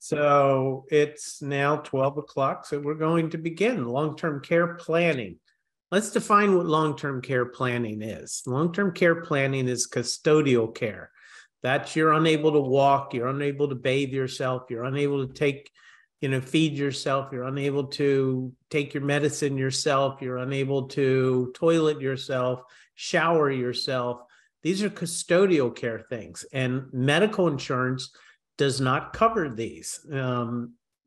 So it's now 12 o'clock. So we're going to begin long-term care planning. Let's define what long-term care planning is. Long-term care planning is custodial care. That's you're unable to walk, you're unable to bathe yourself, you're unable to feed yourself, you're unable to take your medicine yourself, you're unable to toilet yourself, shower yourself. These are custodial care things, and medical insurance does not cover these.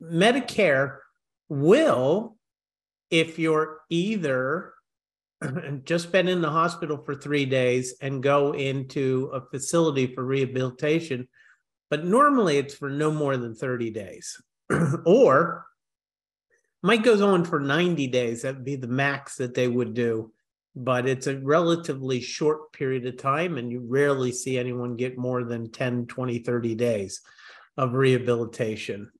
Medicare will, if you're either just been in the hospital for 3 days and go into a facility for rehabilitation, but normally it's for no more than 30 days. Or might goes on for 90 days. That would be the max that they would do. But it's a relatively short period of time, and you rarely see anyone get more than 10, 20, 30 days of rehabilitation.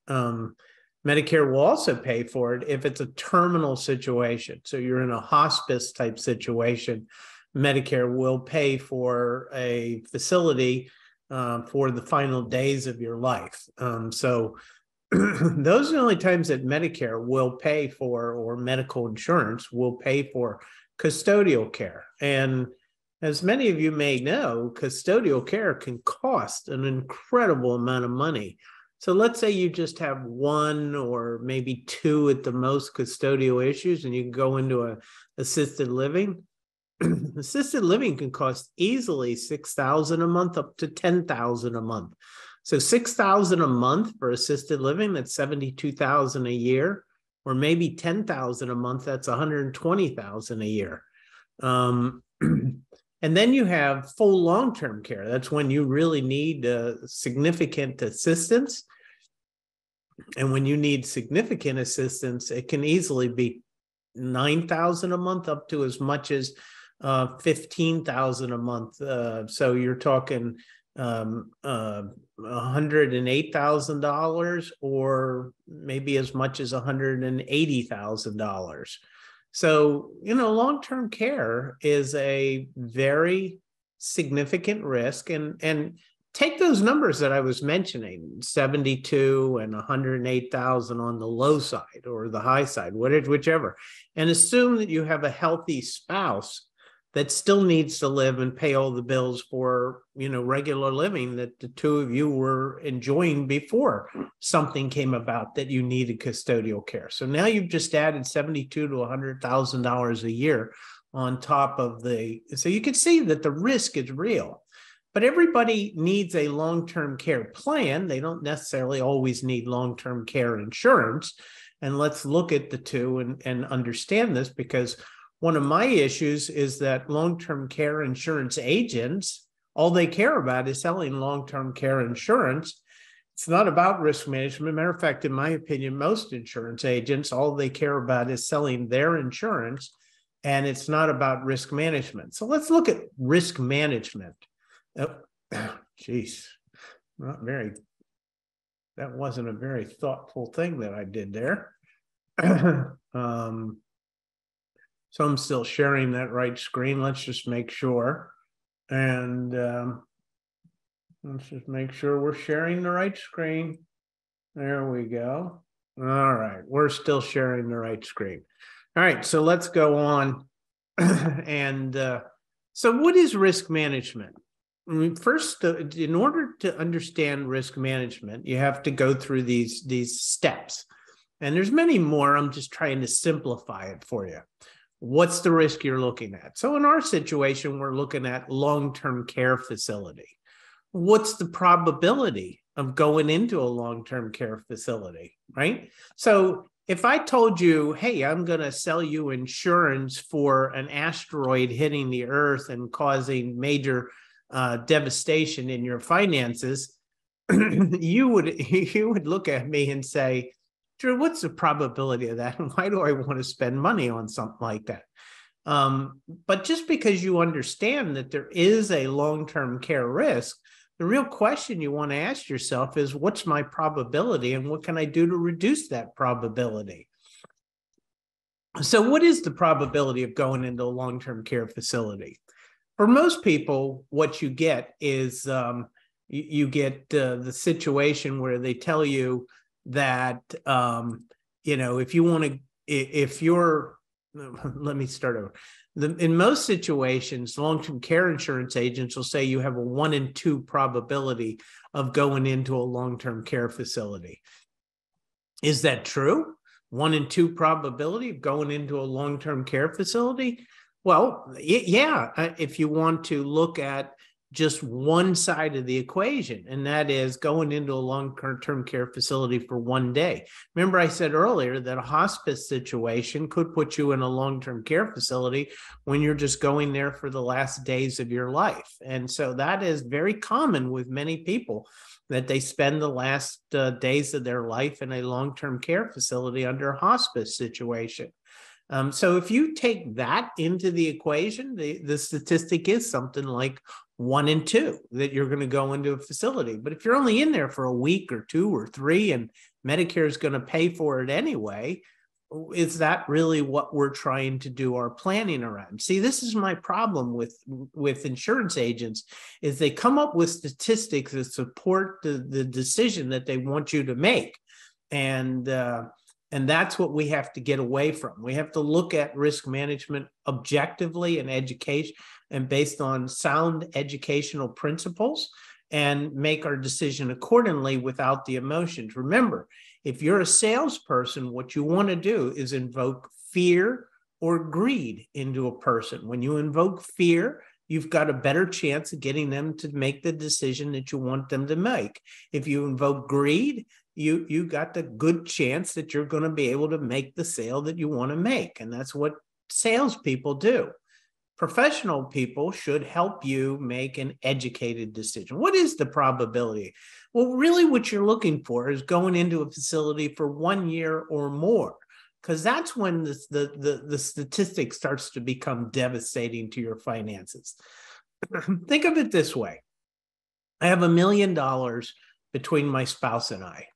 Medicare will also pay for it if it's a terminal situation. So you're in a hospice type situation, Medicare will pay for a facility for the final days of your life. So those are the only times that Medicare will pay for, or medical insurance will pay for, custodial care. And as many of you may know, custodial care can cost an incredible amount of money. So let's say you just have one or maybe two at the most custodial issues, and you can go into a assisted living. Assisted living can cost easily $6,000 a month up to $10,000 a month. So $6,000 a month for assisted living, that's $72,000 a year, or maybe $10,000 a month, that's $120,000 a year. And then you have full long-term care. That's when you really need significant assistance. And when you need significant assistance, it can easily be $9,000 a month up to as much as $15,000 a month. So you're talking $108,000 or maybe as much as $180,000. So, long-term care is a very significant risk, and take those numbers that I was mentioning, 72 and 108,000 on the low side or the high side, whichever, and assume that you have a healthy spouse that still needs to live and pay all the bills for, regular living that the two of you were enjoying before something came about that you needed custodial care. So now you've just added $72,000 to $100,000 a year on top of so you can see that the risk is real. But everybody needs a long-term care plan. They don't necessarily always need long-term care insurance. And let's look at the two and understand this, because one of my issues is that long-term care insurance agents, all they care about is selling long-term care insurance. It's not about risk management. Matter of fact, in my opinion, most insurance agents, all they care about is selling their insurance, and it's not about risk management. So let's look at risk management. Geez, that wasn't a very thoughtful thing that I did there. So I'm still sharing that right screen. Let's just make sure. And let's just make sure we're sharing the right screen. There we go. All right. We're still sharing the right screen. All right. So let's go on. And so what is risk management? I mean, first, in order to understand risk management, you have to go through these steps. And there's many more. I'm just trying to simplify it for you. What's the risk you're looking at? So in our situation, we're looking at long-term care facility. What's the probability of going into a long-term care facility, right? So if I told you, hey, I'm going to sell you insurance for an asteroid hitting the Earth and causing major devastation in your finances, you would look at me and say, Drew, what's the probability of that? And why do I want to spend money on something like that? But just because you understand that there is a long-term care risk, the real question you want to ask yourself is, what's my probability and what can I do to reduce that probability? So what is the probability of going into a long-term care facility? For most people, what you get is you get the situation where they tell you that, if you want to, if you're, let me start over. In most situations, long-term care insurance agents will say you have a 1 in 2 probability of going into a long-term care facility. Is that true? 1 in 2 probability of going into a long-term care facility? Well, yeah, if you want to look at just one side of the equation, and that is going into a long-term care facility for 1 day. Remember, I said earlier that a hospice situation could put you in a long-term care facility when you're just going there for the last days of your life. And so that is very common with many people, that they spend the last days of their life in a long-term care facility under a hospice situation. So if you take that into the equation, the statistic is something like 1 in 2 that you're going to go into a facility. But if you're only in there for a week or 2 or 3 and Medicare is going to pay for it anyway, is that really what we're trying to do our planning around? See, this is my problem with insurance agents, is they come up with statistics that support the decision that they want you to make. And that's what we have to get away from. We have to look at risk management objectively and education, and based on sound educational principles, and make our decision accordingly without the emotions. Remember, if you're a salesperson, what you want to do is invoke fear or greed into a person. When you invoke fear, you've got a better chance of getting them to make the decision that you want them to make. If you invoke greed, you got the good chance that you're going to be able to make the sale that you want to make. And that's what salespeople do. Professional people should help you make an educated decision. What is the probability? Well, really what you're looking for is going into a facility for 1 year or more, because that's when the statistic starts to become devastating to your finances. Think of it this way. I have $1 million between my spouse and I,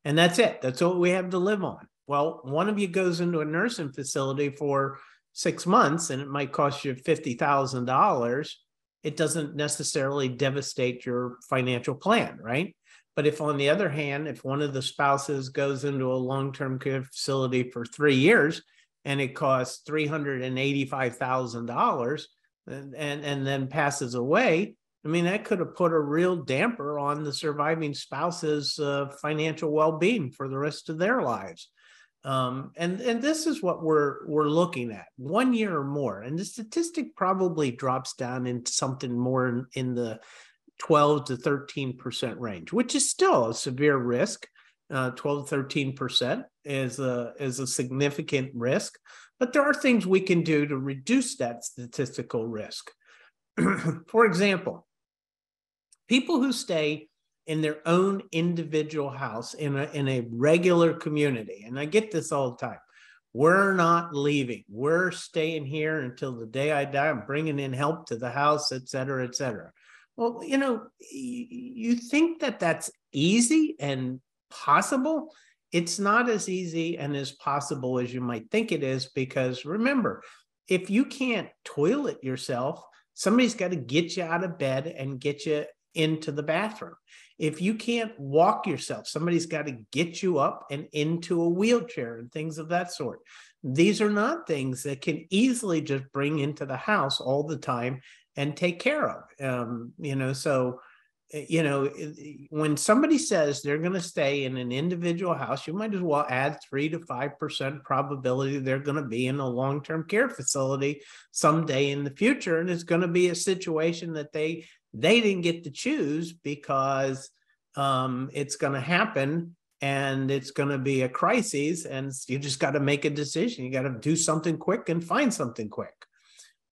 and that's it. That's what we have to live on. Well, one of you goes into a nursing facility for 6 months and it might cost you $50,000. It doesn't necessarily devastate your financial plan, right? But if, on the other hand, if one of the spouses goes into a long-term care facility for 3 years and it costs $385,000 and then passes away, I mean, that could have put a real damper on the surviving spouse's financial well-being for the rest of their lives. And this is what we're looking at, 1 year or more. And the statistic probably drops down into something more in the 12 to 13% range, which is still a severe risk. 12 to 13% is a significant risk, but there are things we can do to reduce that statistical risk. For example, people who stay in their own individual house in a regular community. And I get this all the time. We're not leaving. We're staying here until the day I die. I'm bringing in help to the house, et cetera, et cetera. Well, you think that that's easy and possible. It's not as easy and as possible as you might think it is, because remember, if you can't toilet yourself, somebody's got to get you out of bed and get you into the bathroom. If you can't walk yourself, somebody's got to get you up and into a wheelchair and things of that sort. These are not things that can easily just bring into the house all the time and take care of. When somebody says they're going to stay in an individual house, you might as well add 3 to 5% probability they're going to be in a long-term care facility someday in the future. And it's going to be a situation that they didn't get to choose, because it's going to happen and it's going to be a crisis, and you just got to make a decision. You got to do something quick and find something quick.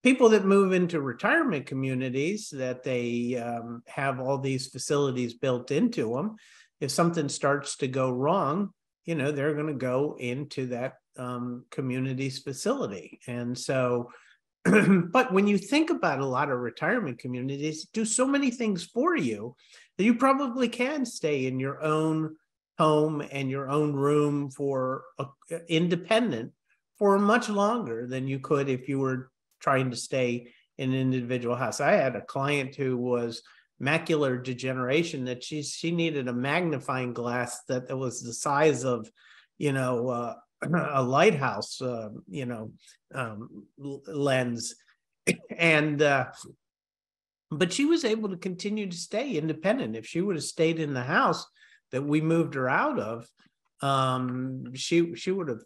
People that move into retirement communities that they have all these facilities built into them, if something starts to go wrong, they're going to go into that community's facility. And so, but when you think about a lot of retirement communities, do so many things for you that you probably can stay in your own home and your own room independent for much longer than you could if you were trying to stay in an individual house. I had a client who was macular degeneration that she needed a magnifying glass that was the size of, a lighthouse, lens. And but she was able to continue to stay independent. If she would have stayed in the house that we moved her out of, she would have,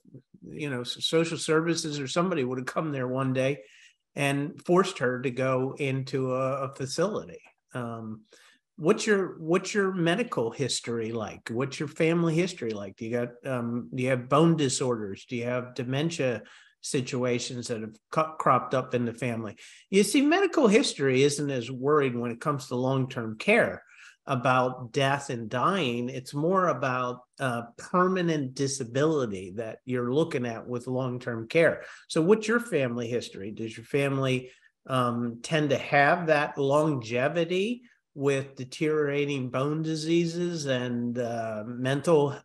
social services or somebody would have come there one day and forced her to go into a facility. What's your medical history like? What's your family history like? Do you have bone disorders? Do you have dementia situations that have cropped up in the family? You see, medical history isn't as worried when it comes to long-term care about death and dying. It's more about permanent disability that you're looking at with long-term care. So what's your family history? Does your family tend to have that longevity with deteriorating bone diseases and mental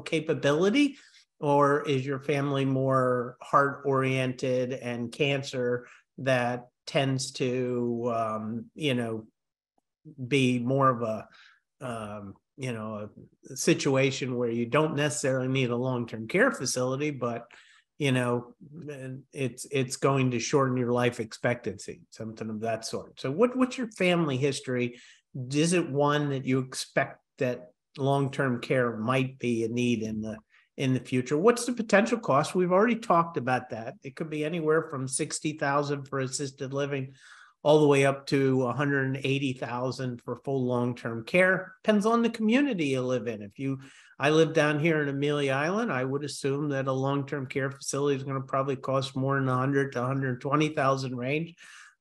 capability? Or is your family more heart-oriented and cancer that tends to, be more of a situation where you don't necessarily need a long-term care facility, but it's going to shorten your life expectancy, something of that sort. So what's your family history? Is it one that you expect that long-term care might be a need in the future? What's the potential cost? We've already talked about that. It could be anywhere from $60,000 for assisted living all the way up to $180,000 for full long-term care. Depends on the community you live in. I live down here in Amelia Island, I would assume that a long-term care facility is going to probably cost more than $100,000 to $120,000 range.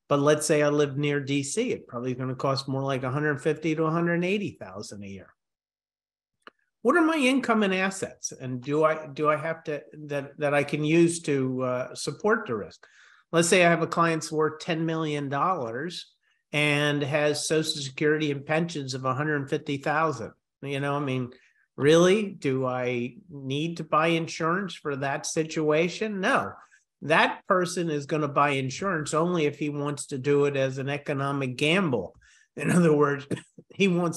But let's say I live near DC, it probably is going to cost more like $150,000 to $180,000 a year. What are my income and assets? And do I have to that I can use to support the risk? Let's say I have a client's worth $10 million and has Social Security and pensions of $150,000. Really, do I need to buy insurance for that situation? No. That person is going to buy insurance only if he wants to do it as an economic gamble. In other words, he or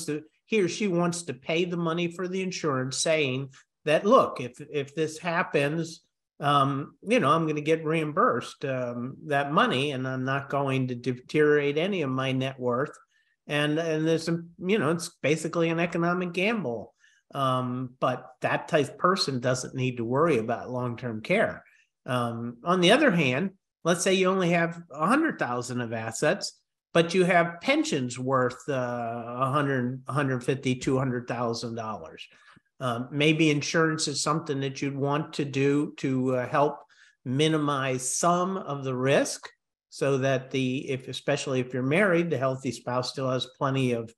she wants to pay the money for the insurance, saying that, look, if this happens, I'm going to get reimbursed that money, and I'm not going to deteriorate any of my net worth. And there's it's basically an economic gamble. But that type of person doesn't need to worry about long-term care. On the other hand, let's say you only have $100,000 of assets, but you have pensions worth $150,000, $200,000. Maybe insurance is something that you'd want to do to help minimize some of the risk, so that especially if you're married, the healthy spouse still has plenty of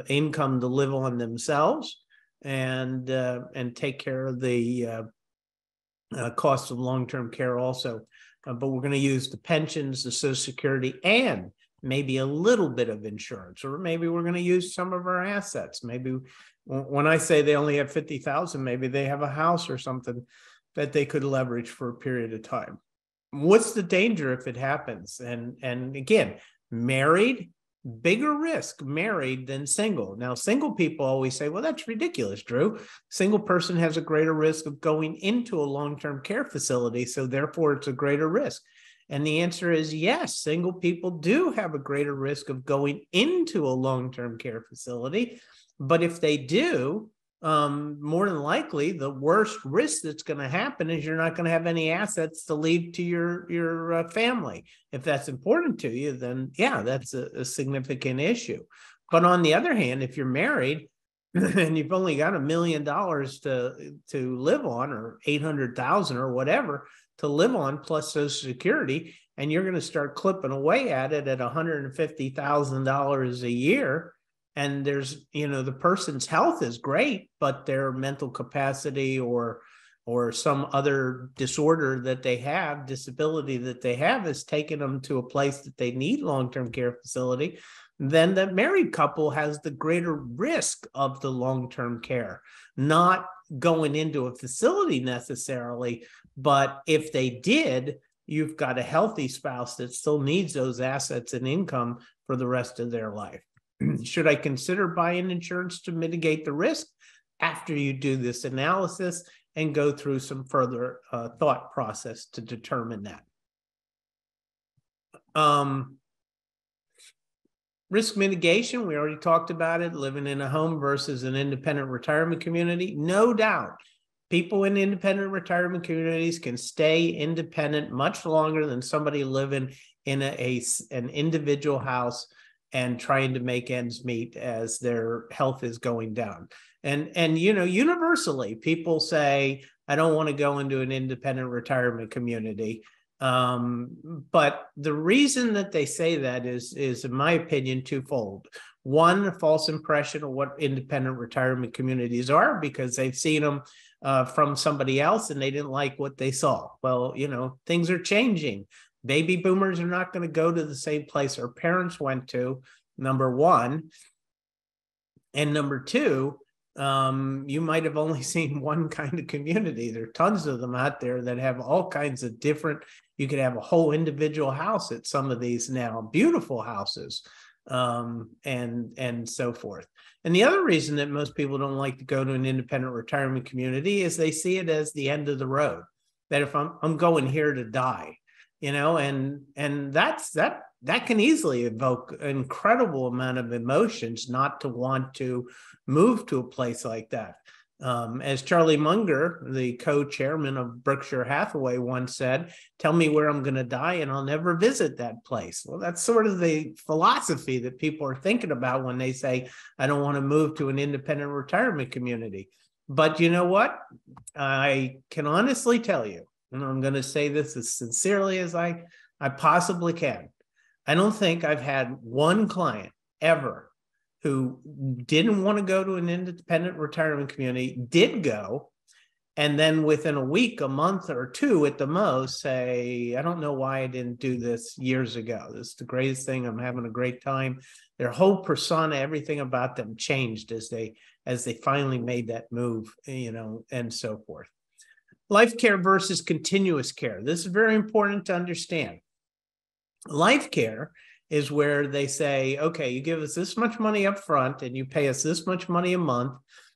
income to live on themselves and take care of the cost of long-term care also. But we're going to use the pensions, the Social Security, and maybe a little bit of insurance, or maybe we're going to use some of our assets. Maybe when I say they only have 50,000, maybe they have a house or something that they could leverage for a period of time. What's the danger if it happens? And again, married, bigger risk married than single. Now, single people always say, well, that's ridiculous, Drew. Single person has a greater risk of going into a long-term care facility, so therefore it's a greater risk. And the answer is yes, single people do have a greater risk of going into a long-term care facility. But if they do, more than likely, the worst risk that's going to happen is you're not going to have any assets to leave to your family. If that's important to you, then yeah, that's a significant issue. But on the other hand, if you're married and you've only got $1 million to live on, or 800,000 or whatever to live on, plus Social Security, and you're going to start clipping away at it at $150,000 a year, and there's, the person's health is great, but their mental capacity or some other disorder that they have, disability that they have, is taking them to a place that they need long-term care facility, then the married couple has the greater risk of the long-term care, not going into a facility necessarily, but if they did, you've got a healthy spouse that still needs those assets and income for the rest of their life. Should I consider buying insurance to mitigate the risk? After you do this analysis and go through some further thought process to determine that. Risk mitigation, we already talked about it, living in a home versus an independent retirement community. No doubt, people in independent retirement communities can stay independent much longer than somebody living in an individual house and trying to make ends meet as their health is going down. And you know, universally, people say, I don't want to go into an independent retirement community. But the reason that they say that is, in my opinion, twofold. One, a false impression of what independent retirement communities are because they've seen them from somebody else and they didn't like what they saw. Well, you know, things are changing. Baby boomers are not going to go to the same place our parents went to, number one. And number two, you might have only seen one kind of community. There are tons of them out there that have all kinds of different, you could have a whole individual house at some of these now, beautiful houses, and so forth. And the other reason that most people don't like to go to an independent retirement community is they see it as the end of the road, that if I'm going here to die, you know, and that can easily evoke an incredible amount of emotions not to want to move to a place like that. As Charlie Munger, the co-chairman of Berkshire Hathaway, once said, tell me where I'm going to die and I'll never visit that place. Well, that's sort of the philosophy that people are thinking about when they say, I don't want to move to an independent retirement community. But you know what? I can honestly tell you, and I'm going to say this as sincerely as I possibly can. I don't think I've had one client ever who didn't want to go to an independent retirement community, did go, and then within a week, a month or two at the most, say, I don't know why I didn't do this years ago. This is the greatest thing. I'm having a great time. Their whole persona, everything about them changed as they finally made that move, you know, and so forth. Life care versus continuous care. This is very important to understand. Life care is where they say, okay, you give us this much money up front and you pay us this much money a month,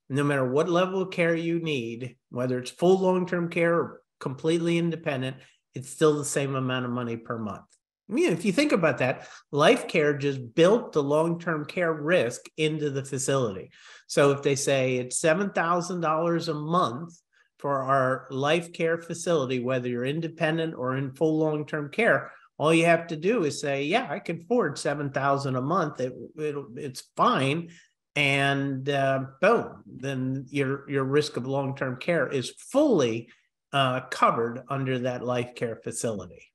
no matter what level of care you need, whether it's full long-term care or completely independent, it's still the same amount of money per month. I mean, if you think about that, life care just built the long-term care risk into the facility. So if they say it's $7,000 a month for our life care facility, whether you're independent or in full long-term care, all you have to do is say, yeah, I can afford $7,000 a month. It's fine. And boom, then your risk of long-term care is fully covered under that life care facility.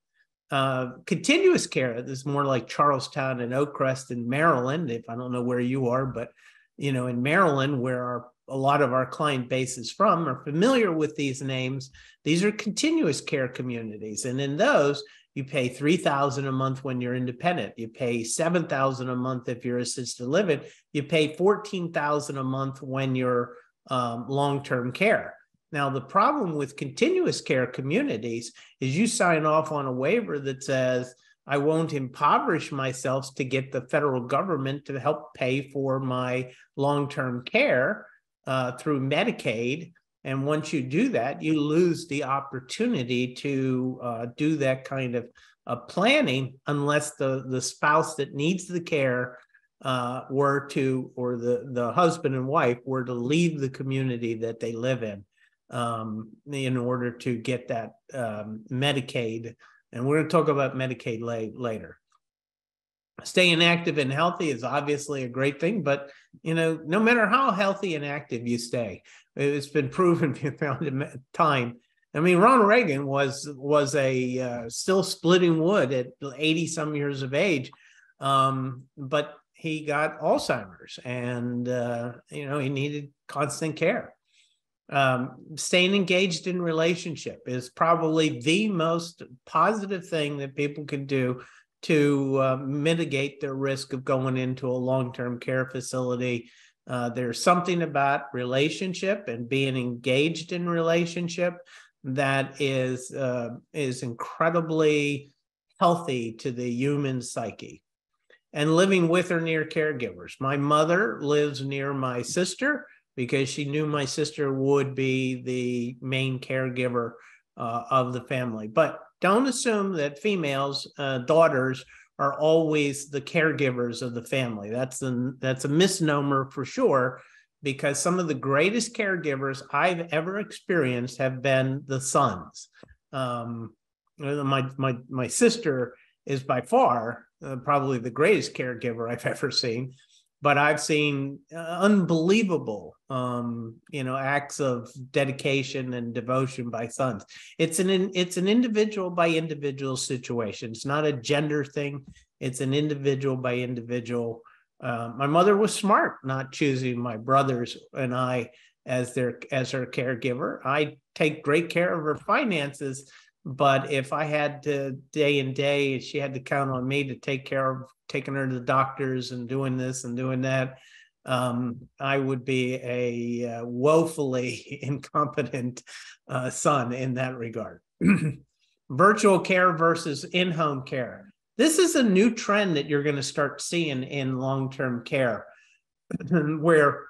Continuous care, this is more like Charlestown and Oakcrest in Maryland. If I don't know where you are, but you know, in Maryland, where a lot of our client base is from, are familiar with these names. These are continuous care communities. And in those, you pay $3,000 a month when you're independent. You pay $7,000 a month if you're assisted living. You pay $14,000 a month when you're long-term care. Now, the problem with continuous care communities is you sign off on a waiver that says, I won't impoverish myself to get the federal government to help pay for my long-term care through Medicaid. And once you do that, you lose the opportunity to do that kind of planning unless the spouse that needs the care were to, or the husband and wife were to leave the community that they live in order to get that Medicaid. And we're going to talk about Medicaid later. Staying active and healthy is obviously a great thing, but you know, no matter how healthy and active you stay, it's been proven beyond time. I mean, Ronald Reagan was a still splitting wood at 80 some years of age, but he got Alzheimer's, and you know, he needed constant care. Staying engaged in relationship is probably the most positive thing that people can do to mitigate their risk of going into a long-term care facility. There's something about relationship and being engaged in relationship that is incredibly healthy to the human psyche. and living with or near caregivers. My mother lives near my sister because she knew my sister would be the main caregiver of the family. But don't assume that females, daughters, are always the caregivers of the family. That's a misnomer for sure, because some of the greatest caregivers I've ever experienced have been the sons. My sister is by far probably the greatest caregiver I've ever seen, but I've seen unbelievable, acts of dedication and devotion by sons. It's an individual by individual situation. It's not a gender thing. It's an individual by individual. My mother was smart not choosing my brothers and I as her caregiver. I take great care of her finances, but if I had to day and day, she had to count on me to take care of taking her to the doctors and doing this and doing that. I would be a woefully incompetent son in that regard. Virtual care versus in-home care. This is a new trend that you're going to start seeing in long-term care, where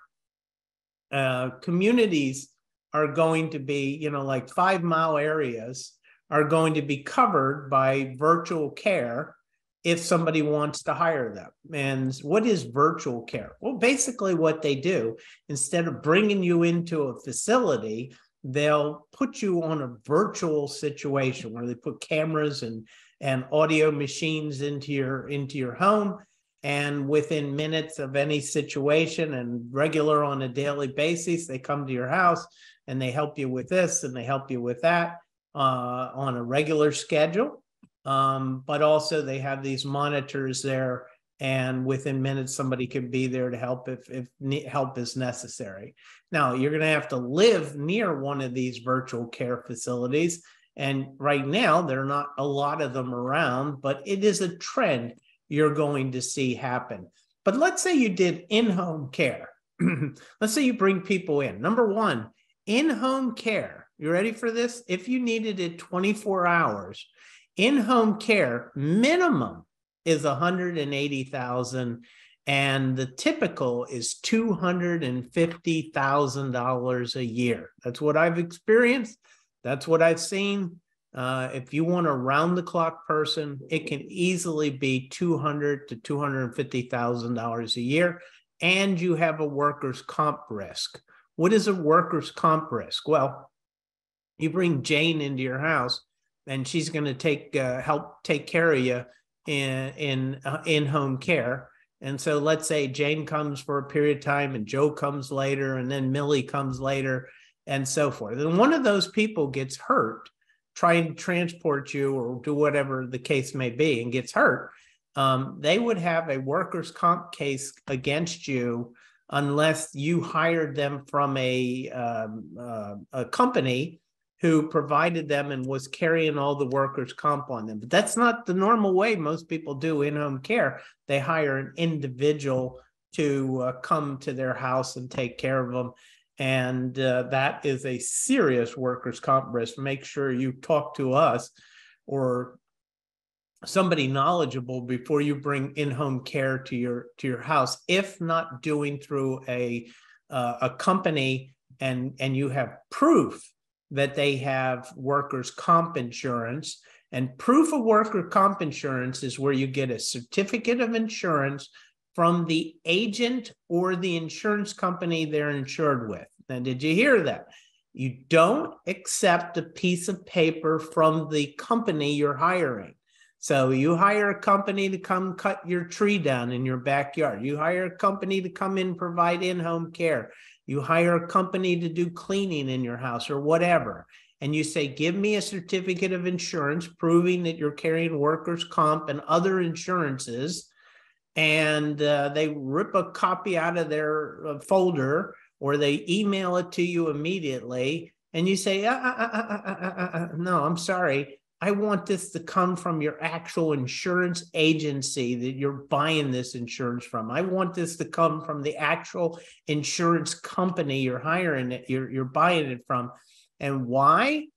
communities are going to be, like 5-mile areas are going to be covered by virtual care if somebody wants to hire them. And what is virtual care? Well, basically what they do, instead of bringing you into a facility, they'll put you on a virtual situation where they put cameras and audio machines into your home. And within minutes of any situation and regular on a daily basis, they come to your house and they help you with this and they help you with that on a regular schedule. But also they have these monitors there, and within minutes somebody can be there to help if help is necessary. Now, you're going to have to live near one of these virtual care facilities, and right now there are not a lot of them around, but it is a trend you're going to see happen. But let's say you did in-home care. Let's say you bring people in. Number one, in-home care. You ready for this? If you needed it 24 hours, in-home care minimum is $180,000, and the typical is $250,000 a year. That's what I've experienced. That's what I've seen. If you want a round-the-clock person, it can easily be $200,000 to $250,000 a year, and you have a workers' comp risk. What is a workers' comp risk? Well, you bring Jane into your house, and she's going to help take care of you in-home care. And so let's say Jane comes for a period of time, and Joe comes later, and then Millie comes later, and so forth. And one of those people gets hurt trying to transport you or do whatever the case may be and gets hurt. They would have a workers' comp case against you unless you hired them from a company who provided them and was carrying all the workers' comp on them. But that's not the normal way most people do in-home care. They hire an individual to come to their house and take care of them. And that is a serious workers' comp risk. Make sure you talk to us or somebody knowledgeable before you bring in-home care to your house. If not doing through a company and you have proof that they have workers' comp insurance. And proof of worker comp insurance is where you get a certificate of insurance from the agent or the insurance company they're insured with. Now, did you hear that? You don't accept a piece of paper from the company you're hiring. So you hire a company to come cut your tree down in your backyard. You hire a company to come in and provide in-home care. You hire a company to do cleaning in your house or whatever. And you say, give me a certificate of insurance proving that you're carrying workers' comp and other insurances. And they rip a copy out of their folder, or they email it to you immediately. And you say, no, I'm sorry. I want this to come from your actual insurance agency that you're buying this insurance from. I want this to come from the actual insurance company you're hiring it, you're buying it from. And why?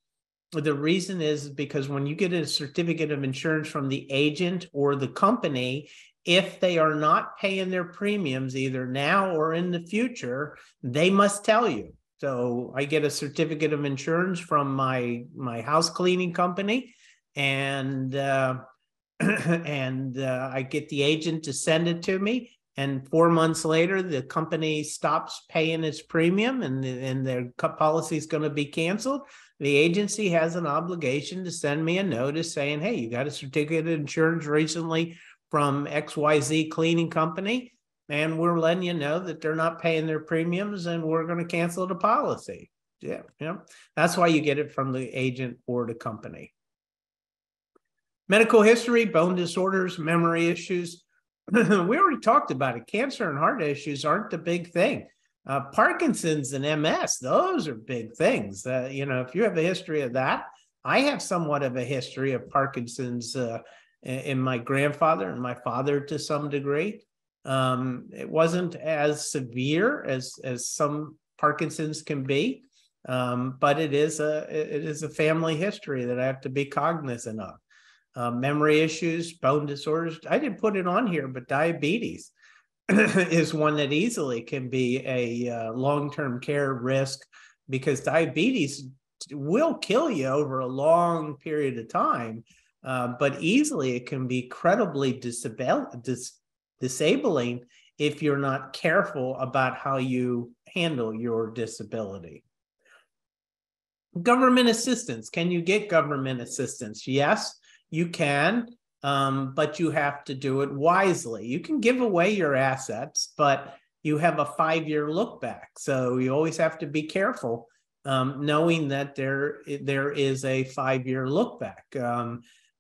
The reason is because when you get a certificate of insurance from the agent or the company, If they are not paying their premiums either now or in the future, they must tell you. So I get a certificate of insurance from my house cleaning company, and I get the agent to send it to me. And 4 months later, the company stops paying its premium, and their policy is going to be canceled. The agency has an obligation to send me a notice saying, hey, you got a certificate of insurance recently from XYZ cleaning company, and we're letting you know that they're not paying their premiums, and we're going to cancel the policy. Yeah. That's why you get it from the agent or the company. Medical history, bone disorders, memory issues. We already talked about it. Cancer and heart issues aren't the big thing. Parkinson's and MS, those are big things. If you have a history of that, I have somewhat of a history of Parkinson's in my grandfather and my father to some degree. It wasn't as severe as some Parkinson's can be, but it is a family history that I have to be cognizant of. Memory issues, bone disorders. I didn't put it on here, but diabetes is one that easily can be a long-term care risk, because diabetes will kill you over a long period of time, but easily it can be incredibly disabling if you're not careful about how you handle your disability. Government assistance. Can you get government assistance? Yes, you can, but you have to do it wisely. You can give away your assets, but you have a 5-year look back. So you always have to be careful, knowing that there is a 5-year look back.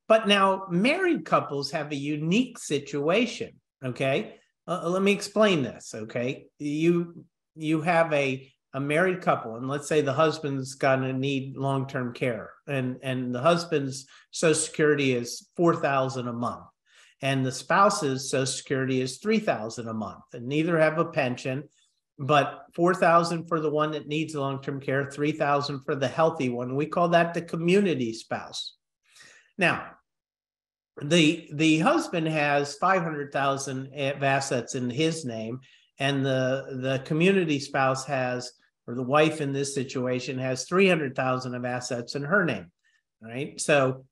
But now married couples have a unique situation, okay? Let me explain this, okay? You have a married couple, and let's say the husband's going to need long-term care, and the husband's Social Security is $4,000 a month, and the spouse's Social Security is $3,000 a month, and neither have a pension, but $4,000 for the one that needs long-term care, $3,000 for the healthy one. We call that the community spouse. Now, the husband has $500,000 of assets in his name, and the community spouse has, or the wife in this situation, has $300,000 of assets in her name, right? So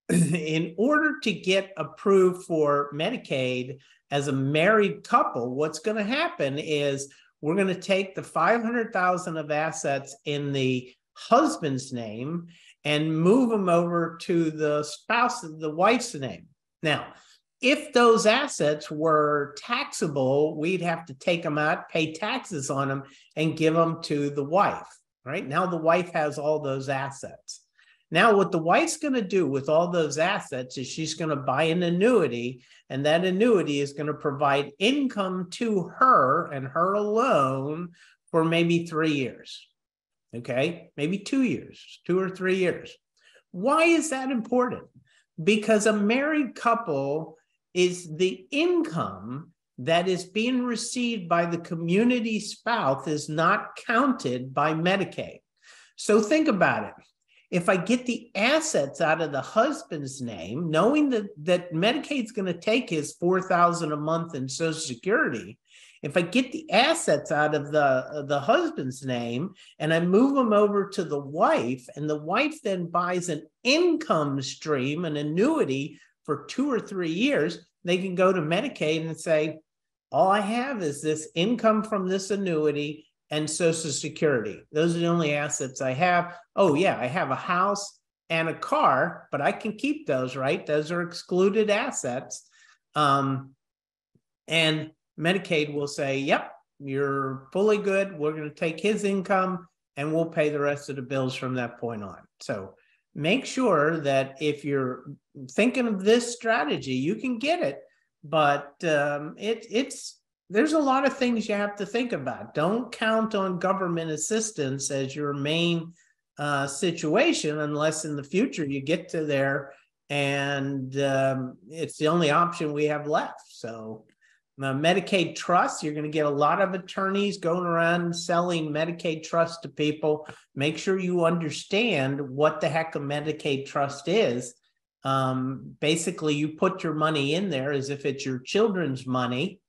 in order to get approved for Medicaid as a married couple, what's going to happen is we're going to take the $500,000 of assets in the husband's name and move them over to the spouse, the wife's name. Now, if those assets were taxable, we'd have to take them out, pay taxes on them, and give them to the wife, right? Now the wife has all those assets. Now what the wife's going to do with all those assets is she's going to buy an annuity, and that annuity is going to provide income to her and her alone for maybe 3 years, okay? Maybe 2 years, 2 or 3 years. Why is that important? Because a married couple is the income that is being received by the community spouse is not counted by Medicaid. So think about it. If I get the assets out of the husband's name, knowing that Medicaid's going to take his $4,000 a month in Social Security, if I get the assets out of the husband's name and I move them over to the wife, and the wife then buys an income stream, an annuity for 2 or 3 years, they can go to Medicaid and say, all I have is this income from this annuity and Social Security. Those are the only assets I have. Oh yeah, I have a house and a car, but I can keep those, right? Those are excluded assets. And Medicaid will say, yep, you're fully good. We're going to take his income and we'll pay the rest of the bills from that point on. So make sure that if you're thinking of this strategy, you can get it, but there's a lot of things you have to think about. Don't count on government assistance as your main situation unless in the future you get to there and it's the only option we have left. So Medicaid trust, you're going to get a lot of attorneys going around selling Medicaid trust to people. Make sure you understand what the heck a Medicaid trust is Basically, you put your money in there as if it's your children's money,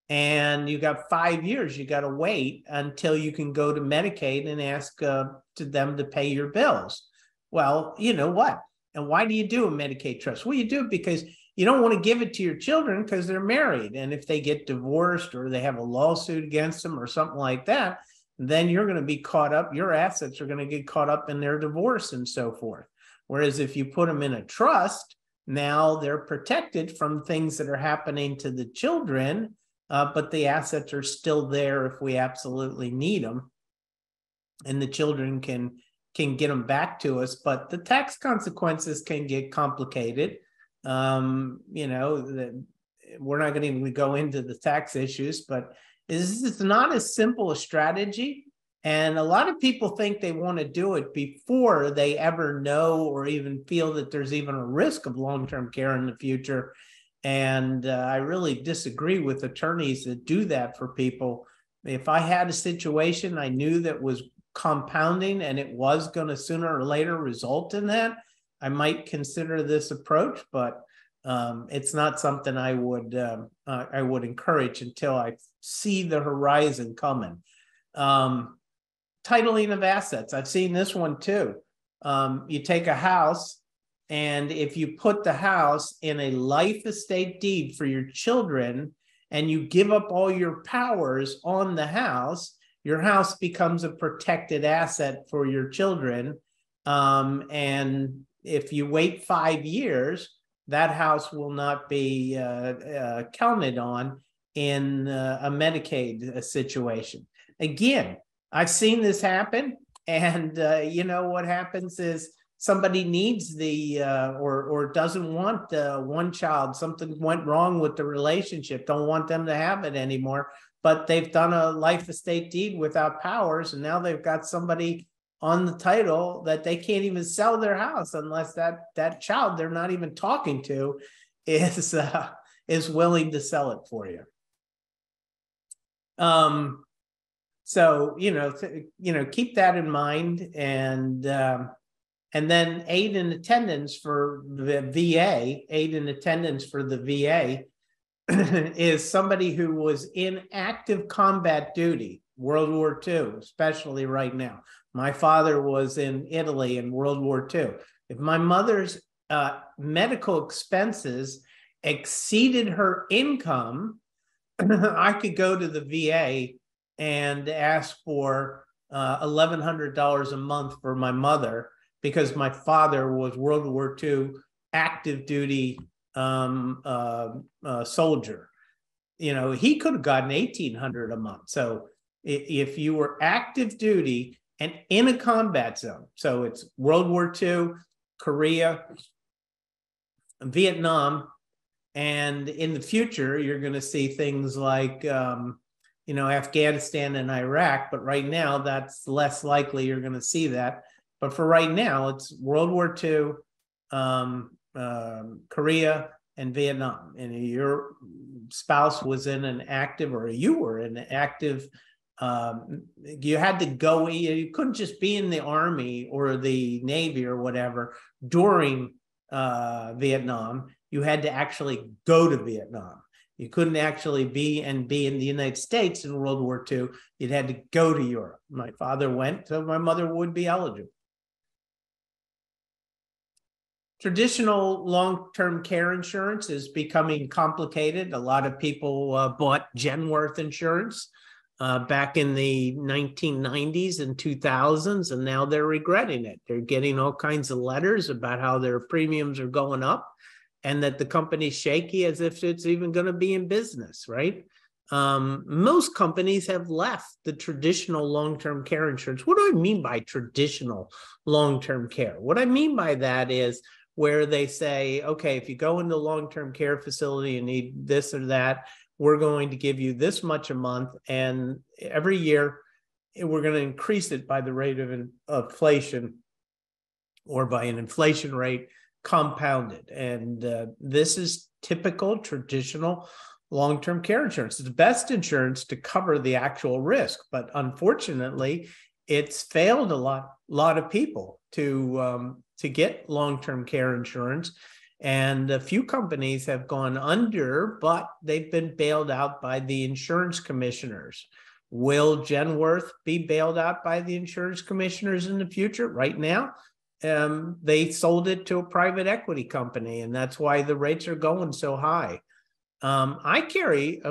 and you got 5 years. You got to wait until you can go to Medicaid and ask to them to pay your bills. Well, you know what? And why do you do a Medicaid trust? Well, you do it because you don't want to give it to your children because they're married. And if they get divorced or they have a lawsuit against them or something like that, then you're going to be caught up. Your assets are going to get caught up in their divorce and so forth. Whereas if you put them in a trust, now they're protected from things that are happening to the children, but the assets are still there if we absolutely need them. And the children can get them back to us, but the tax consequences can get complicated. You know, we're not going to go into the tax issues, but it's not as simple a strategy. And a lot of people think they want to do it before they ever know or even feel that there's even a risk of long-term care in the future. And I really disagree with attorneys that do that for people. If I had a situation I knew that was compounding and it was going to sooner or later result in that, I might consider this approach, but it's not something I would encourage until I see the horizon coming. Titling of assets. I've seen this one too. You take a house, and if you put the house in a life estate deed for your children and you give up all your powers on the house, your house becomes a protected asset for your children. And if you wait 5 years, that house will not be counted on in a Medicaid situation. Again, I've seen this happen, and you know what happens is somebody needs the or doesn't want one child. Something went wrong with the relationship, don't want them to have it anymore, but they've done a life estate deed without powers, and now they've got somebody on the title that they can't even sell their house unless that child they're not even talking to is willing to sell it for you. So keep that in mind, and then aid and attendance for the VA. Aid and attendance for the VA is somebody who was in active combat duty, World War II, especially right now. My father was in Italy in World War II. If my mother's medical expenses exceeded her income, I could go to the VA and ask for $1,100 a month for my mother, because my father was World War II active duty soldier. You know, he could have gotten $1,800 a month. So if you were active duty and in a combat zone, so it's World War II, Korea, Vietnam, and in the future, you're going to see things like, Afghanistan and Iraq, but right now that's less likely you're going to see that. But for right now, it's World War II, Korea, and Vietnam. And your spouse was in an active, or you were in an active, you had to go, you couldn't just be in the Army or the Navy or whatever during Vietnam. You had to actually go to Vietnam. You couldn't actually be in the United States in World War II. You'd had to go to Europe. My father went, so my mother would be eligible. Traditional long-term care insurance is becoming complicated. A lot of people bought Genworth insurance back in the 1990s and 2000s, and now they're regretting it. They're getting all kinds of letters about how their premiums are going up, and that the company's shaky as if it's even going to be in business, right? Most companies have left the traditional long-term care insurance. What do I mean by traditional long-term care? What I mean by that is where they say, okay, if you go into a long-term care facility and need this or that, we're going to give you this much a month, and every year we're going to increase it by the rate of inflation, or by an inflation rate compounded. And this is typical traditional long-term care insurance. It's the best insurance to cover the actual risk, but unfortunately, it's failed a lot of people to get long-term care insurance. And a few companies have gone under, but they've been bailed out by the insurance commissioners. Will Genworth be bailed out by the insurance commissioners in the future? Right now, they sold it to a private equity company, and that's why the rates are going so high. I carry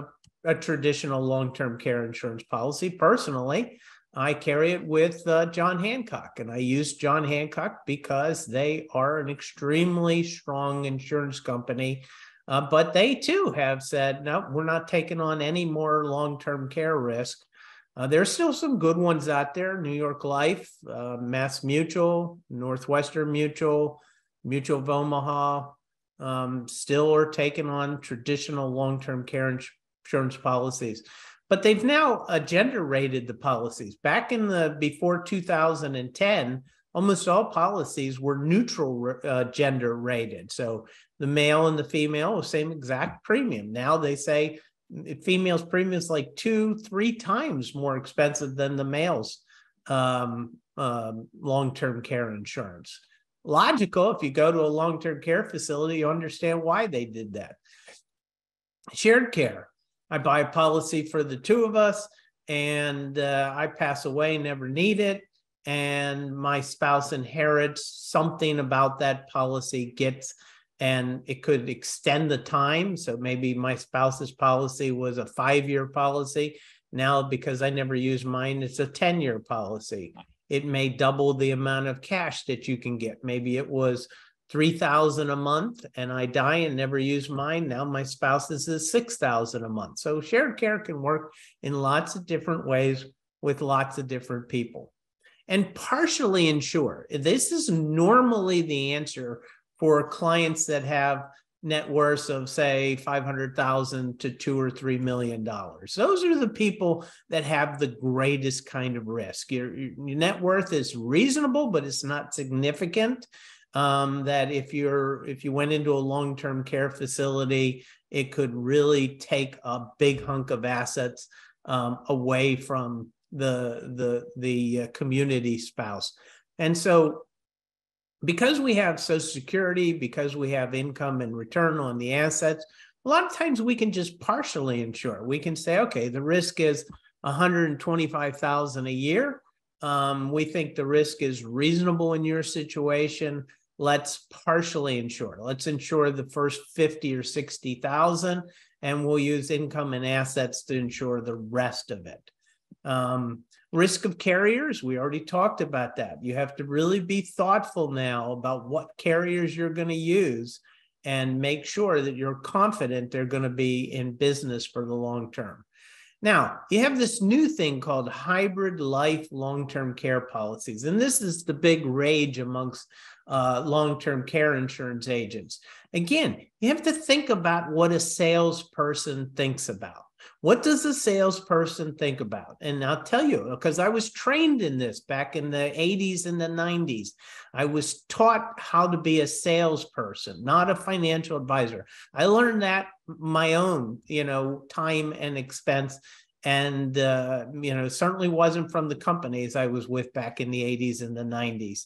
a traditional long-term care insurance policy personally. I carry it with John Hancock, and I use John Hancock because they are an extremely strong insurance company. But they too have said, no, we're not taking on any more long-term care risk. There's still some good ones out there. New York Life, Mass Mutual, Northwestern Mutual, Mutual of Omaha, still are taking on traditional long-term care insurance policies. But they've now gender rated the policies. Back in before 2010, almost all policies were neutral gender rated. So the male and the female, same exact premium. Now they say females' premium is like 2-3 times more expensive than the males' long-term care insurance. Logical. If you go to a long-term care facility, you understand why they did that. Shared care. I buy a policy for the two of us, and I pass away, never need it, and my spouse inherits something about that policy, and it could extend the time. So maybe my spouse's policy was a 5-year policy. Now, because I never use mine, it's a 10-year policy. It may double the amount of cash that you can get. Maybe it was $3,000 a month and I die and never use mine. Now my spouse's is $6,000 a month. So shared care can work in lots of different ways with lots of different people. And partially insure. This is normally the answer for clients that have net worths of, say, $500,000 to $2 or $3 million. Those are the people that have the greatest kind of risk. Your net worth is reasonable, but it's not significant. That if you went into a long-term care facility, it could really take a big hunk of assets away from the community spouse. And so because we have Social Security, because we have income and return on the assets, a lot of times we can just partially insure. We can say, okay, the risk is $125,000 a year. We think the risk is reasonable in your situation. Let's partially insure. Let's insure the first 50 or 60,000, and we'll use income and assets to insure the rest of it. Risk of carriers, we already talked about that. You have to really be thoughtful now about what carriers you're going to use and make sure that you're confident they're going to be in business for the long term. Now, you have this new thing called hybrid life long-term care policies, and this is the big rage amongst long-term care insurance agents. Again, you have to think about what a salesperson thinks about. What does a salesperson think about? And I'll tell you, because I was trained in this back in the 80s and the 90s. I was taught how to be a salesperson, not a financial advisor. I learned that my own, time and expense. And, certainly wasn't from the companies I was with back in the 80s and the 90s.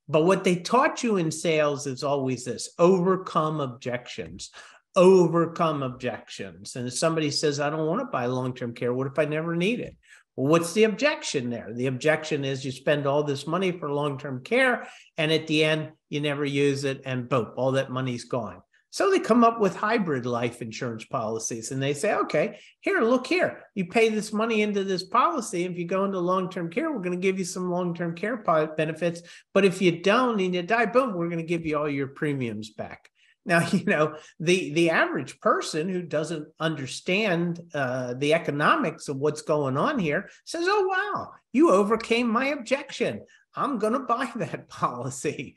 But what they taught you in sales is always this: overcome objections. Overcome objections. And if somebody says, I don't want to buy long-term care, what if I never need it? Well, what's the objection there? The objection is you spend all this money for long-term care, and at the end, you never use it, and boom, all that money's gone. So they come up with hybrid life insurance policies, and they say, okay, look here. You pay this money into this policy. If you go into long-term care, we're going to give you some long-term care benefits. But if you don't and you die, boom, we're going to give you all your premiums back. Now, the average person who doesn't understand the economics of what's going on here says, oh, wow, you overcame my objection. I'm going to buy that policy.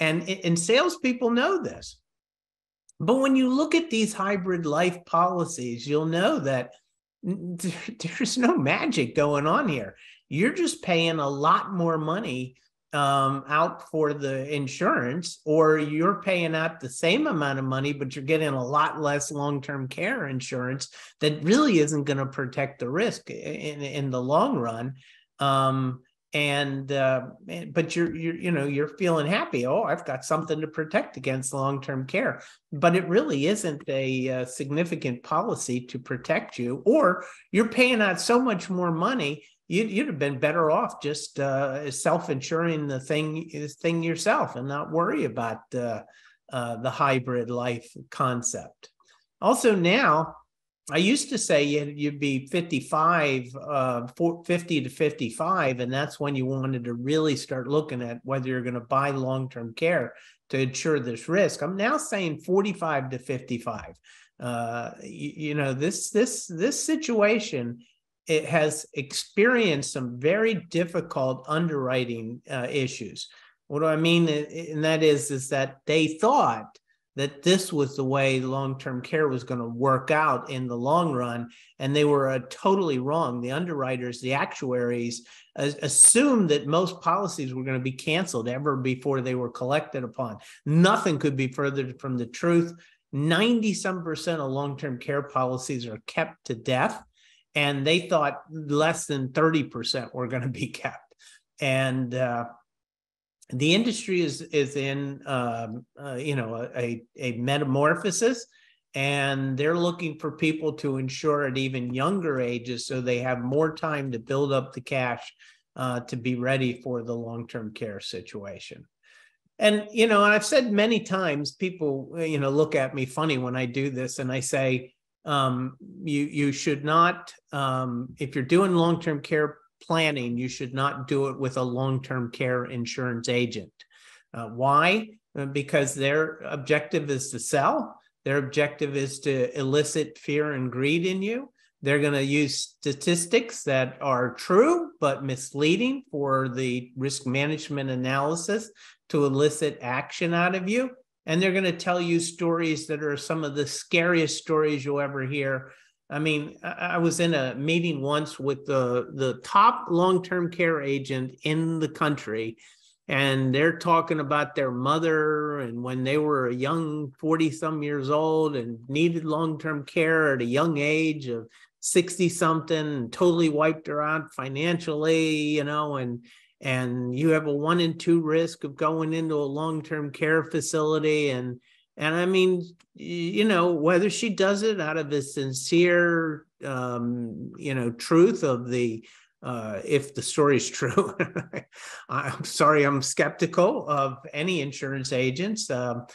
And salespeople know this. But when you look at these hybrid life policies, you'll know that there's no magic going on here. You're just paying a lot more money out for the insurance, or you're paying out the same amount of money, but you're getting a lot less long-term care insurance that really isn't going to protect the risk in the long run. but you're feeling happy. Oh, I've got something to protect against long-term care, but it really isn't a significant policy to protect you, or you're paying out so much more money. You'd have been better off just self-insuring the thing yourself and not worry about the hybrid life concept. Also now, I used to say you'd be 55, 50 to 55, and that's when you wanted to really start looking at whether you're going to buy long-term care to insure this risk. I'm now saying 45 to 55. This situation, it has experienced some very difficult underwriting issues. What do I mean? And that is that they thought that this was the way long-term care was going to work out in the long run, and they were totally wrong. The underwriters, the actuaries, assumed that most policies were going to be canceled ever before they were collected upon. Nothing could be further from the truth. 90-some% of long-term care policies are kept to death, and they thought less than 30% were going to be kept. And the industry is in a metamorphosis, and they're looking for people to insure at even younger ages so they have more time to build up the cash to be ready for the long-term care situation. And I've said many times, people look at me funny when I do this, and I say you should not, if you're doing long-term care planning, you should not do it with a long-term care insurance agent. Why? Because their objective is to sell. Their objective is to elicit fear and greed in you. They're going to use statistics that are true but misleading for the risk management analysis to elicit action out of you. And they're going to tell you stories that are some of the scariest stories you'll ever hear. I mean, I was in a meeting once with the top long-term care agent in the country, and they're talking about their mother and when they were a young 40-some years old and needed long-term care at a young age of 60-something, and totally wiped her out financially, and you have a 1 in 2 risk of going into a long-term care facility. And I mean, whether she does it out of the sincere, truth of if the story is true, I'm sorry, I'm skeptical of any insurance agents. But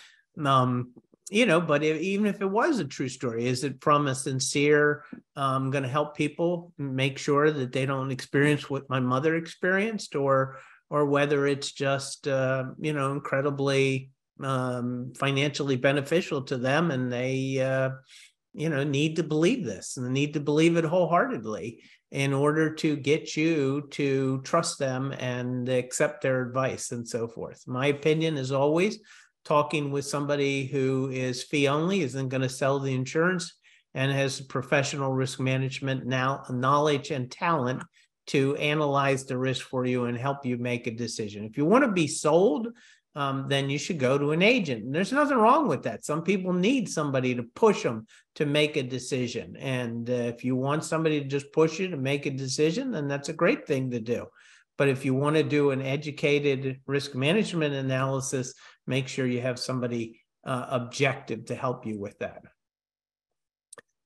even if it was a true story, is it from a sincere, going to help people make sure that they don't experience what my mother experienced, or whether it's just, incredibly financially beneficial to them, and they need to believe this, and need to believe it wholeheartedly in order to get you to trust them and accept their advice and so forth. My opinion is always talking with somebody who is fee only, isn't going to sell the insurance, and has professional risk management knowledge and talent to analyze the risk for you and help you make a decision. If you want to be sold, then you should go to an agent. And there's nothing wrong with that. Some people need somebody to push them to make a decision. And if you want somebody to just push you to make a decision, then that's a great thing to do. But if you want to do an educated risk management analysis, make sure you have somebody objective to help you with that.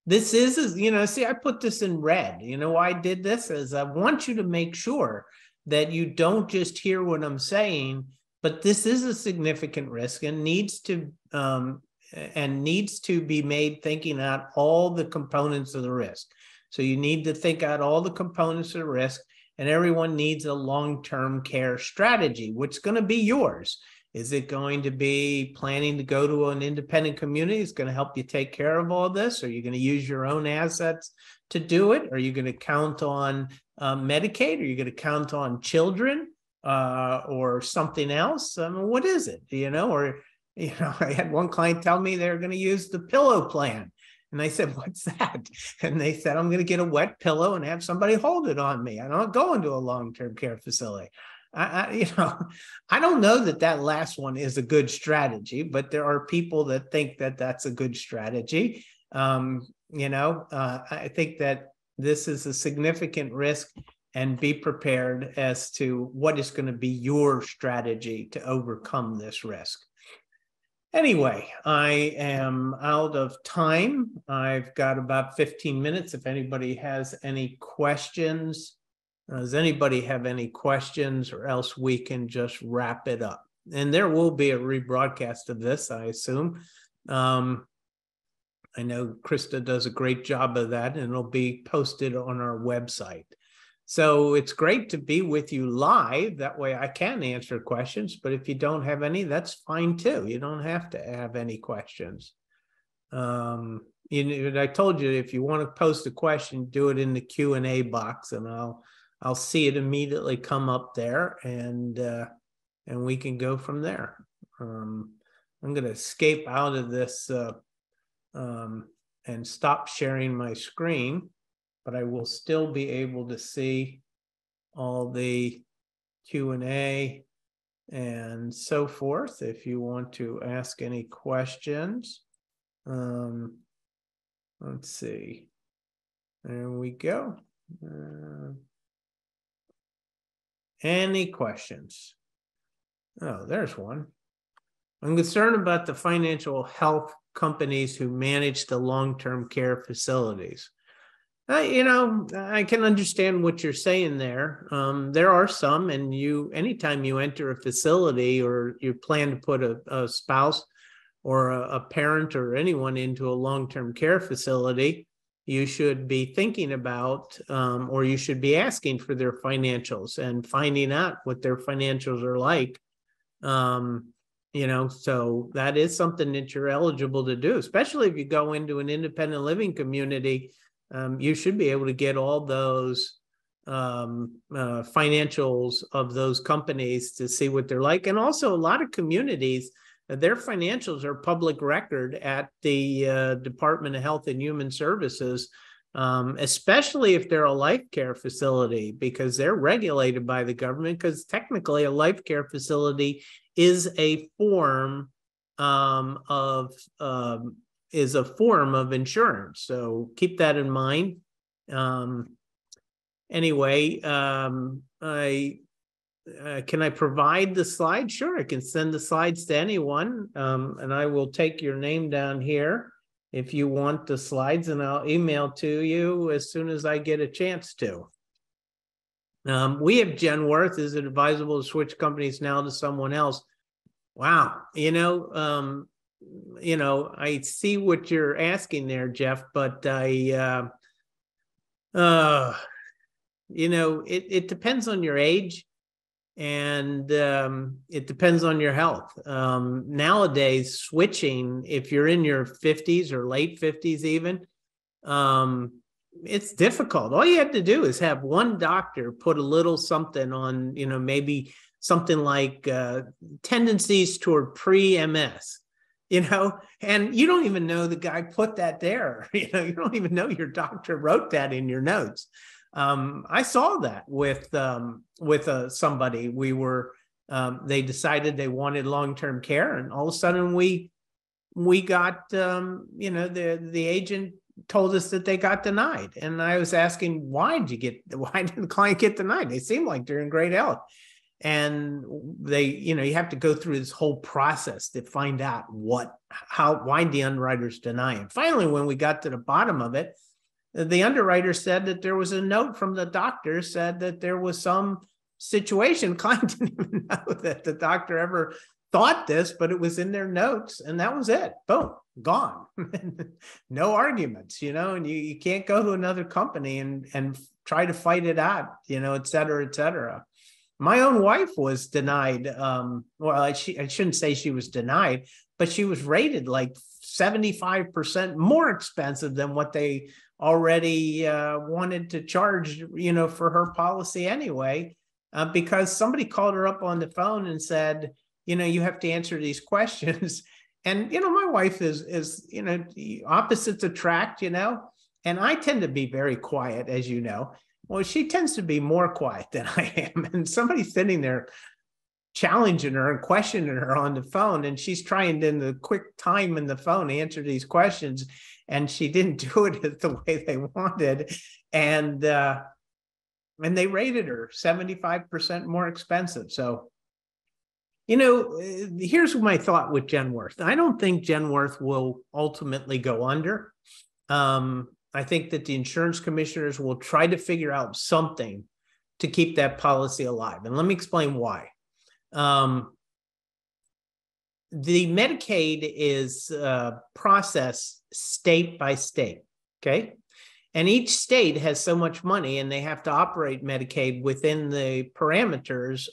This is, see, I put this in red. Why I did this is I want you to make sure that you don't just hear what I'm saying, but this is a significant risk and needs to be made thinking out all the components of the risk. So you need to think out all the components of the risk, and everyone needs a long-term care strategy. What's going to be yours? Is it going to be planning to go to an independent community? It's going to help you take care of all this? Are you going to use your own assets to do it? Are you going to count on Medicaid? Are you going to count on children or something else? I mean, what is it? I had one client tell me they're going to use the pillow plan. And I said, what's that? And they said, I'm going to get a wet pillow and have somebody hold it on me. I don't go into a long-term care facility. I don't know that last one is a good strategy, but there are people that think that that's a good strategy. I think that this is a significant risk, and be prepared as to what is going to be your strategy to overcome this risk. Anyway, I am out of time. I've got about 15 minutes. If anybody has any questions, does anybody have any questions, or else we can just wrap it up. And there will be a rebroadcast of this, I assume. I know Krista does a great job of that, and it'll be posted on our website. So it's great to be with you live. That way I can answer questions, but if you don't have any, that's fine too. You don't have to have any questions. I told you, if you want to post a question, do it in the Q&A box, and I'll see it immediately come up there, and we can go from there. I'm going to escape out of this and stop sharing my screen, but I will still be able to see all the Q&A and so forth if you want to ask any questions. Let's see. There we go. Any questions? Oh, there's one. I'm concerned about the financial health companies who manage the long-term care facilities. I can understand what you're saying there. There are some, and anytime you enter a facility or you plan to put a spouse or a parent or anyone into a long-term care facility, you should be thinking about, or you should be asking for their financials and finding out what their financials are like. So that is something that you're eligible to do, especially if you go into an independent living community. You should be able to get all those financials of those companies to see what they're like. And also a lot of communities, their financials are public record at the Department of Health and Human Services, especially if they're a life care facility, because they're regulated by the government, because technically a life care facility is a form of insurance. So keep that in mind. Anyway, can I provide the slides? Sure, I can send the slides to anyone, and I will take your name down here if you want the slides, and I'll email to you as soon as I get a chance to. We have Genworth. Is it advisable to switch companies now to someone else? Wow. I see what you're asking there, Jeff, but it depends on your age, and it depends on your health. Nowadays, switching, if you're in your 50s or late 50s even, it's difficult. All you have to do is have one doctor put a little something on, maybe something like tendencies toward pre-MS, and you don't even know the guy put that there. You don't even know your doctor wrote that in your notes. I saw that with somebody. They decided they wanted long-term care, and all of a sudden we got, the agent told us that they got denied. And I was asking, why did the client get denied? They seem like they're in great health. And you have to go through this whole process to find out why the underwriters deny it. Finally, when we got to the bottom of it, the underwriter said that there was a note from the doctor said that there was some situation. Client didn't even know that the doctor ever thought this, but it was in their notes, and that was it. Boom, gone. No arguments, and you can't go to another company and try to fight it out, et cetera, et cetera. My own wife was denied. I shouldn't say she was denied, but she was rated like 75% more expensive than what they already wanted to charge, for her policy anyway, because somebody called her up on the phone and said, you have to answer these questions. And, my wife is opposites attract, and I tend to be very quiet, as you know. Well, she tends to be more quiet than I am. And somebody's sitting there challenging her and questioning her on the phone, and she's trying in the quick time in the phone to answer these questions, and she didn't do it the way they wanted. And and they rated her 75% more expensive. So, here's my thought with Genworth. I don't think Genworth will ultimately go under. I think that the insurance commissioners will try to figure out something to keep that policy alive. And let me explain why. The Medicaid is processed state by state, okay? And each state has so much money and they have to operate Medicaid within the parameters.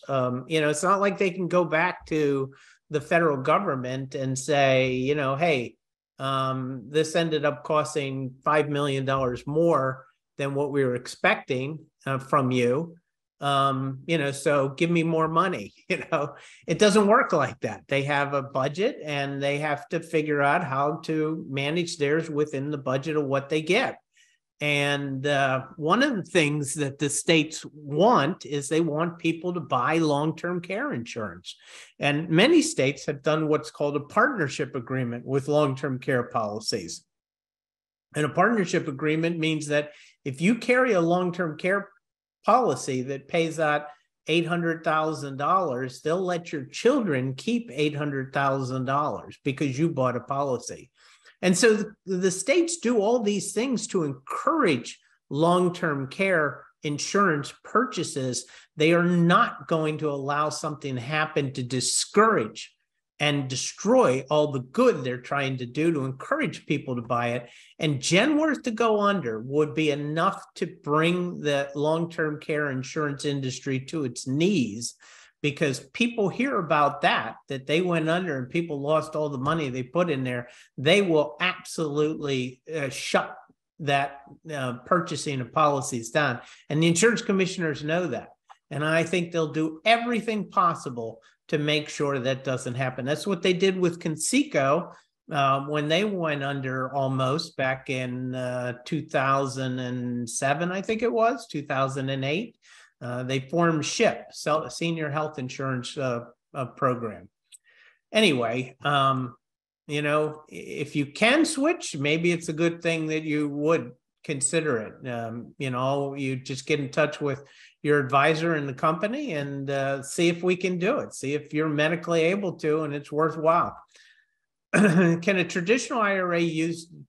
It's not like they can go back to the federal government and say, hey, this ended up costing $5 million more than what we were expecting from you. So give me more money. It doesn't work like that. They have a budget and they have to figure out how to manage theirs within the budget of what they get. And one of the things that the states want is they want people to buy long-term care insurance. And many states have done what's called a partnership agreement with long-term care policies. And a partnership agreement means that if you carry a long-term care policy that pays out $800,000, they'll let your children keep $800,000 because you bought a policy. And so the states do all these things to encourage long-term care insurance purchases. They are not going to allow something to happen to discourage and destroy all the good they're trying to do to encourage people to buy it. And Genworth to go under would be enough to bring the long-term care insurance industry to its knees, because people hear about that they went under and people lost all the money they put in there. They will absolutely shut that purchasing of policies down. And the insurance commissioners know that. And I think they'll do everything possible to make sure that doesn't happen. That's what they did with Conseco when they went under almost back in 2007, I think it was, 2008. They formed SHIP, Senior Health Insurance Program. Anyway, if you can switch, maybe it's a good thing that you would consider it. You just get in touch with your advisor in the company and see if we can do it. See if you're medically able to and it's worthwhile. Can a traditional IRA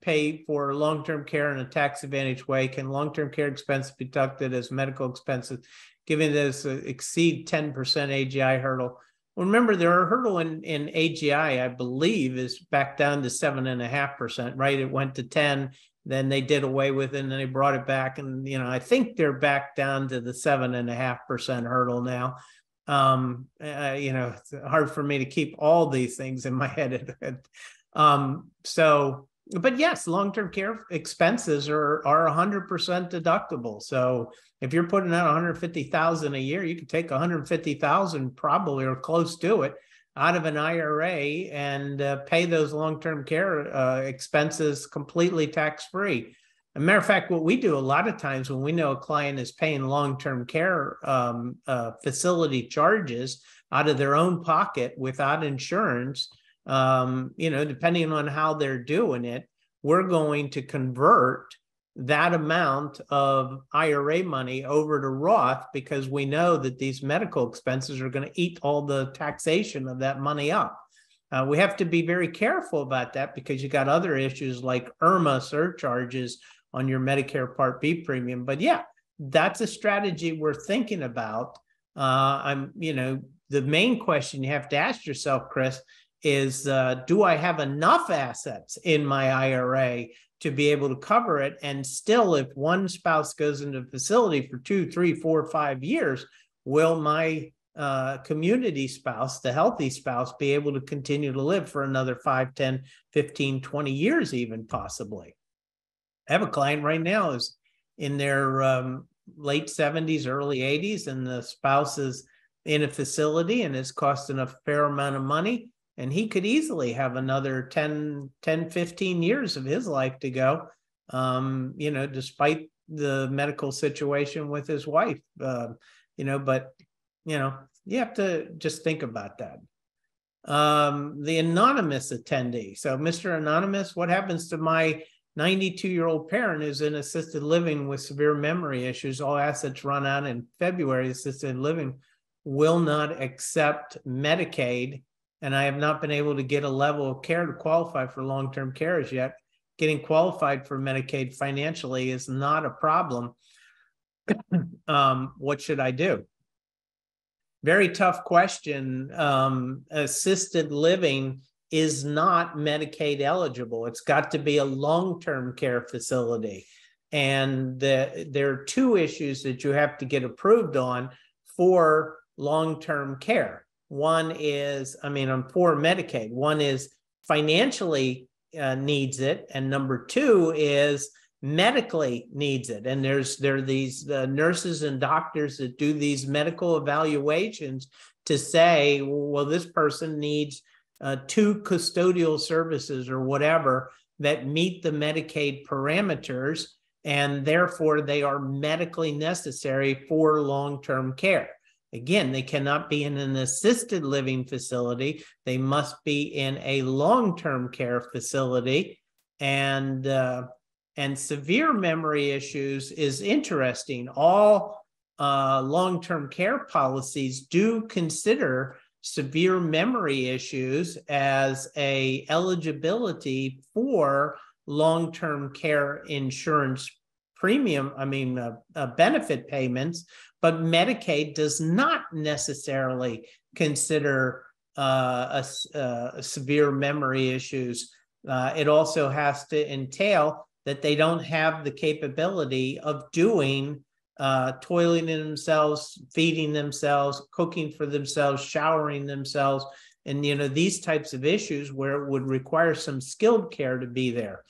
pay for long-term care in a tax-advantaged way? Can long-term care expenses be deducted as medical expenses, given that it's exceed 10% AGI hurdle? Well, remember, their hurdle in AGI, I believe, is back down to 7.5%, right? It went to 10, then they did away with it, and then they brought it back. And, I think they're back down to the 7.5% hurdle now. It's hard for me to keep all these things in my head. But yes, long-term care expenses are 100% deductible. So if you're putting out $150,000 a year, you can take $150,000 probably or close to it out of an IRA and pay those long-term care expenses completely tax-free. As a matter of fact, what we do a lot of times when we know a client is paying long-term care facility charges out of their own pocket without insurance, depending on how they're doing it, we're going to convert that amount of IRA money over to Roth, because we know that these medical expenses are going to eat all the taxation of that money up. We have to be very careful about that because you got other issues like IRMA surcharges on your Medicare Part B premium. But yeah, that's a strategy we're thinking about. The main question you have to ask yourself, Chris, is do I have enough assets in my IRA to be able to cover it? And still, if one spouse goes into a facility for 2, 3, 4, 5 years, will my community spouse, the healthy spouse, be able to continue to live for another 5, 10, 15, 20 years even possibly? I have a client right now who's in their late 70s, early 80s, and the spouse is in a facility and is costing a fair amount of money. And he could easily have another 10, 15 years of his life to go, despite the medical situation with his wife. You have to just think about that. The anonymous attendee. So, Mr. Anonymous, what happens to my 92-year-old parent who's in assisted living with severe memory issues, all assets run out in February, assisted living will not accept Medicaid, and I have not been able to get a level of care to qualify for long-term care as yet. Getting qualified for Medicaid financially is not a problem. What should I do? Very tough question. Assisted living is not Medicaid eligible. It's got to be a long-term care facility. And there are two issues that you have to get approved on for long-term care. One is, for Medicaid. One is financially needs it. And number two is medically needs it. And there are these nurses and doctors that do these medical evaluations to say, well, this person needs 2 custodial services or whatever that meet the Medicaid parameters, and therefore they are medically necessary for long-term care. Again, they cannot be in an assisted living facility. They must be in a long-term care facility. And severe memory issues is interesting. All long-term care policies do consider severe memory issues as a eligibility for long-term care insurance premium, benefit payments, but Medicaid does not necessarily consider severe memory issues. It also has to entail that they don't have the capability of doing toiling in themselves, feeding themselves, cooking for themselves, showering themselves, and these types of issues where it would require some skilled care to be there.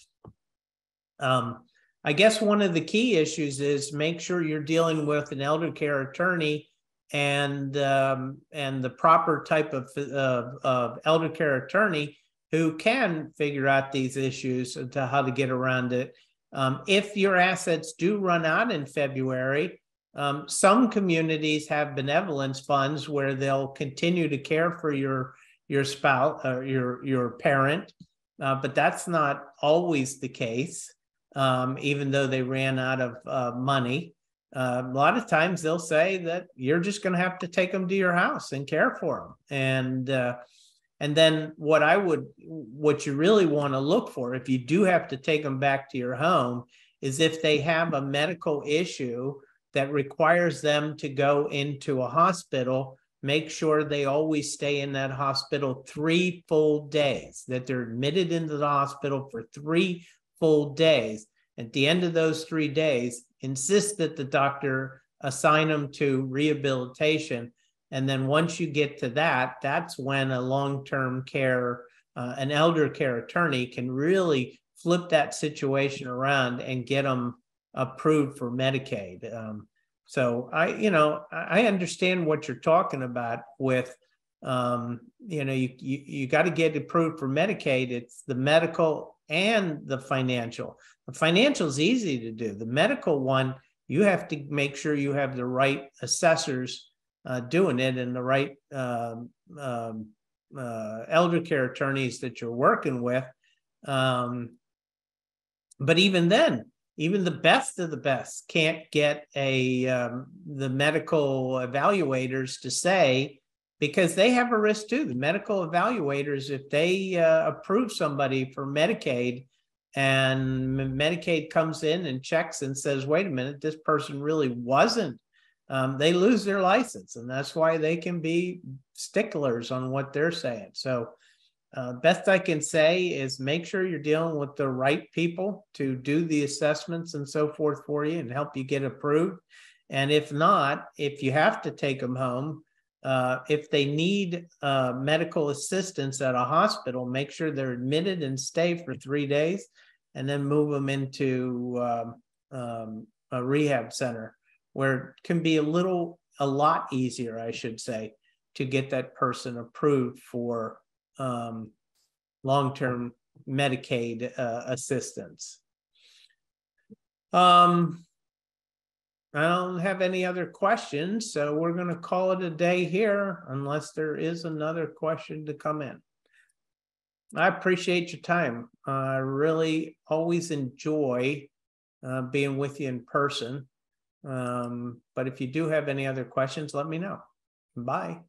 I guess one of the key issues is make sure you're dealing with an elder care attorney and the proper type of elder care attorney who can figure out these issues to how to get around it. If your assets do run out in February, some communities have benevolence funds where they'll continue to care for your spouse or your parent, but that's not always the case. Even though they ran out of money, a lot of times they'll say that you're just going to have to take them to your house and care for them. And then what you really want to look for, if you do have to take them back to your home, is if they have a medical issue that requires them to go into a hospital, make sure they always stay in that hospital 3 full days, that they're admitted into the hospital for 3 full days. At the end of those 3 days, insist that the doctor assign them to rehabilitation. And then once you get to that, that's when a long-term care, an elder care attorney can really flip that situation around and get them approved for Medicaid. So I understand what you're talking about with, you got to get approved for Medicaid. It's the medical and the financial. The financial is easy to do. The medical one, you have to make sure you have the right assessors doing it and the right elder care attorneys that you're working with. But even then, even the best of the best can't get the medical evaluators to say, because they have a risk too. The medical evaluators, if they approve somebody for Medicaid and Medicaid comes in and checks and says, wait a minute, this person really wasn't, they lose their license. And that's why they can be sticklers on what they're saying. So best I can say is make sure you're dealing with the right people to do the assessments and so forth for you and help you get approved. And if not, if you have to take them home, if they need medical assistance at a hospital, make sure they're admitted and stay for 3 days and then move them into a rehab center where it can be a lot easier, I should say, to get that person approved for long-term Medicaid assistance. I don't have any other questions, so we're going to call it a day here unless there is another question to come in. I appreciate your time. I really always enjoy being with you in person. But if you do have any other questions, let me know. Bye.